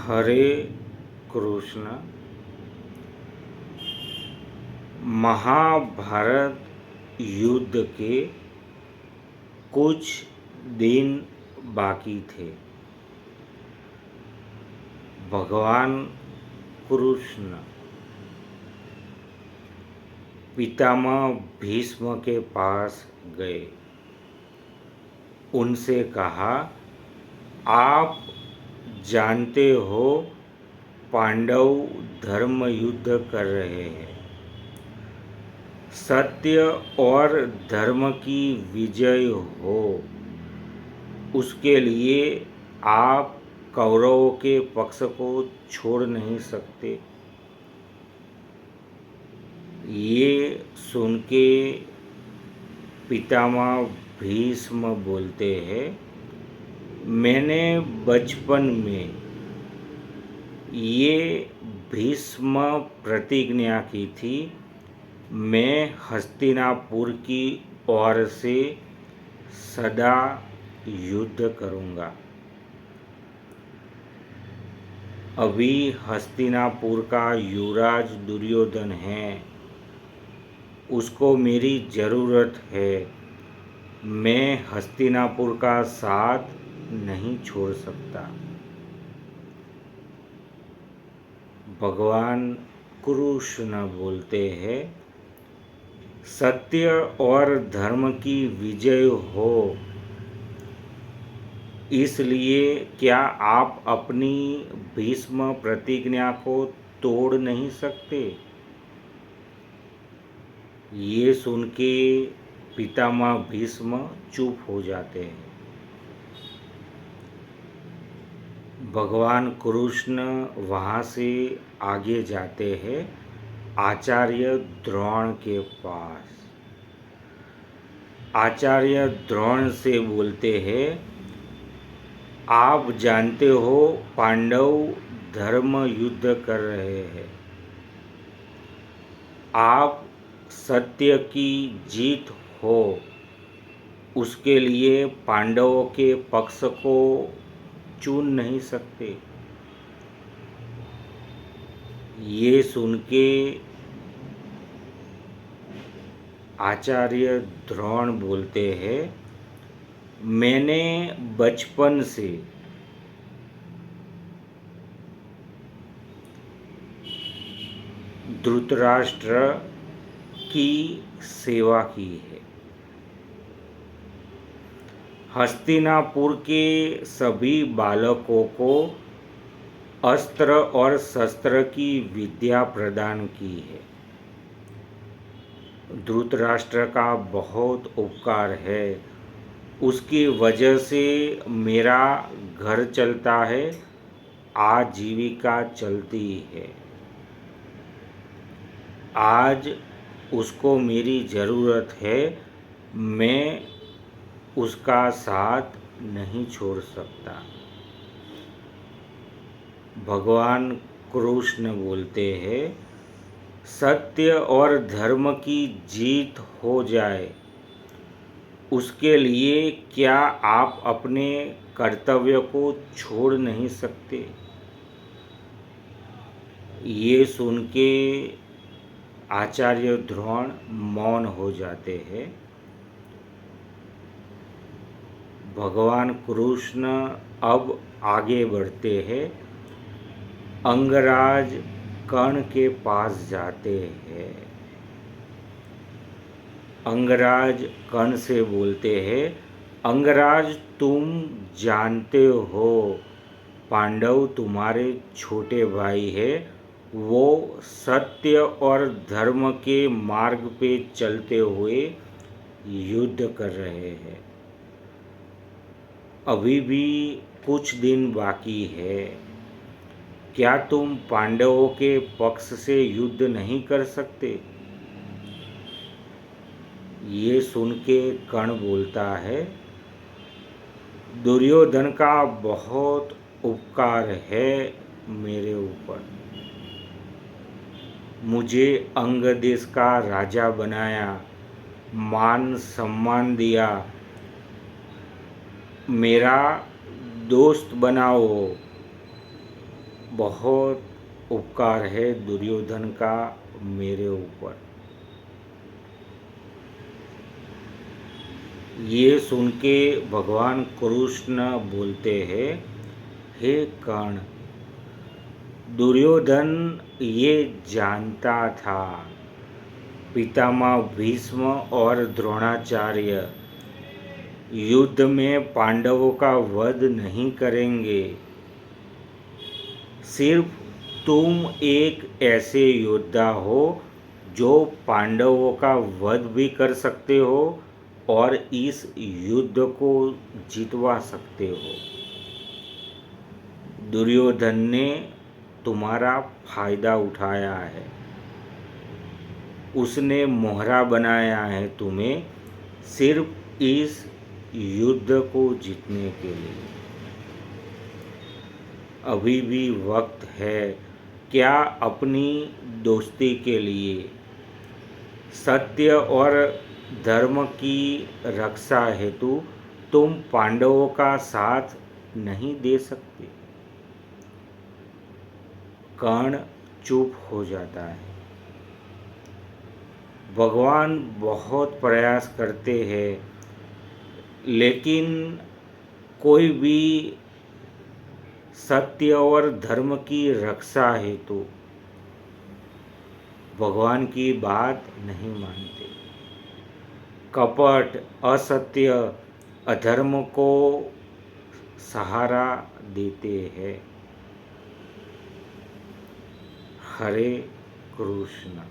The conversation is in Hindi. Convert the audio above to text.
हरे कृष्ण। महाभारत युद्ध के कुछ दिन बाकी थे। भगवान कृष्ण पितामह भीष्म के पास गए। उनसे कहा, आप जानते हो पांडव धर्म युद्ध कर रहे हैं। सत्य और धर्म की विजय हो, उसके लिए आप कौरवों के पक्ष को छोड़ नहीं सकते। ये सुन के पितामह भीष्म बोलते हैं, मैंने बचपन में ये भीष्म प्रतिज्ञा की थी, मैं हस्तिनापुर की ओर से सदा युद्ध करूंगा। अभी हस्तिनापुर का युवराज दुर्योधन है, उसको मेरी ज़रूरत है। मैं हस्तिनापुर का साथ नहीं छोड़ सकता। भगवान कृष्ण बोलते हैं, सत्य और धर्म की विजय हो, इसलिए क्या आप अपनी भीष्म प्रतिज्ञा को तोड़ नहीं सकते? ये सुन के पितामह भीष्म चुप हो जाते हैं। भगवान कृष्ण वहाँ से आगे जाते हैं आचार्य द्रोण के पास। आचार्य द्रोण से बोलते हैं, आप जानते हो पांडव धर्म युद्ध कर रहे हैं। आप सत्य की जीत हो, उसके लिए पांडवों के पक्ष को चुन नहीं सकते। ये सुन के आचार्य द्रोण बोलते हैं, मैंने बचपन से धृतराष्ट्र की सेवा की है। हस्तिनापुर के सभी बालकों को अस्त्र और शस्त्र की विद्या प्रदान की है। धृतराष्ट्र का बहुत उपकार है, उसकी वजह से मेरा घर चलता है, आजीविका चलती है। आज उसको मेरी ज़रूरत है, मैं उसका साथ नहीं छोड़ सकता। भगवान कृष्ण बोलते हैं, सत्य और धर्म की जीत हो जाए, उसके लिए क्या आप अपने कर्तव्य को छोड़ नहीं सकते? ये सुन के आचार्य द्रोण मौन हो जाते हैं। भगवान कृष्ण अब आगे बढ़ते हैं, अंगराज कर्ण के पास जाते हैं। अंगराज कर्ण से बोलते हैं, अंगराज तुम जानते हो पांडव तुम्हारे छोटे भाई है, वो सत्य और धर्म के मार्ग पे चलते हुए युद्ध कर रहे हैं। अभी भी कुछ दिन बाकी है, क्या तुम पांडवों के पक्ष से युद्ध नहीं कर सकते? ये सुन के कर्ण बोलता है, दुर्योधन का बहुत उपकार है मेरे ऊपर। मुझे अंग देश का राजा बनाया, मान सम्मान दिया, मेरा दोस्त बनाओ, बहुत उपकार है दुर्योधन का मेरे ऊपर। ये सुन के भगवान कृष्ण बोलते हैं, हे कर्ण, दुर्योधन ये जानता था पितामह भीष्म और द्रोणाचार्य युद्ध में पांडवों का वध नहीं करेंगे। सिर्फ तुम एक ऐसे योद्धा हो जो पांडवों का वध भी कर सकते हो और इस युद्ध को जितवा सकते हो। दुर्योधन ने तुम्हारा फायदा उठाया है, उसने मोहरा बनाया है तुम्हें सिर्फ इस युद्ध को जीतने के लिए। अभी भी वक्त है, क्या अपनी दोस्ती के लिए, सत्य और धर्म की रक्षा हेतु तुम पांडवों का साथ नहीं दे सकते? कर्ण चुप हो जाता है। भगवान बहुत प्रयास करते हैं, लेकिन कोई भी सत्य और धर्म की रक्षा हेतु भगवान की बात नहीं मानते। कपट, असत्य, अधर्म को सहारा देते हैं। हरे कृष्ण।